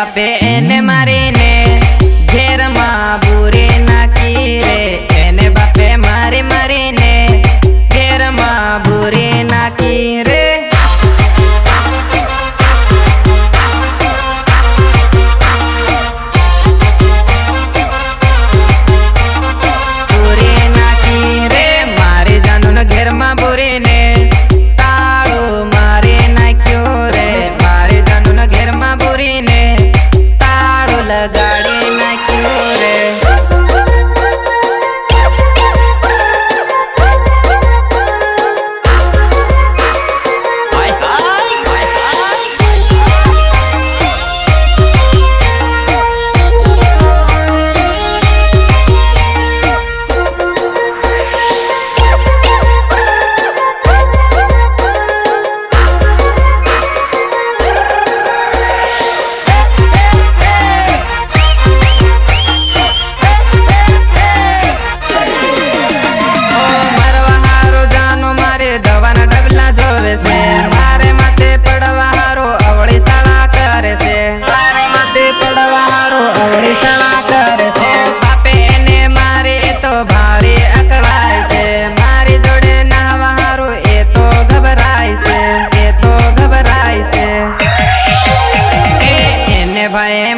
बापे एने मारीने घेर मां बुरी नाखी रे। एने बापे मारी मारीने घेर मां बुरी नाखी रे। बुरी नाखी रे मारी जानू न घेर मां बुरी ने ताळो मारी नाख्यो रे। मारी जानू न घेर मां बुरी ने ताळो लगाड़ी नाख्यो रे। मारे माथे पड़वा हारो अवળી साला करे से। मारे माथे पड़वा हारो अवળી साला करे से। बापे एने मारे तो भारी अकड़ाय से। मारी जोड़े नहवा हारो ए तो घबराय से। ए तो घबराय से। एने भाई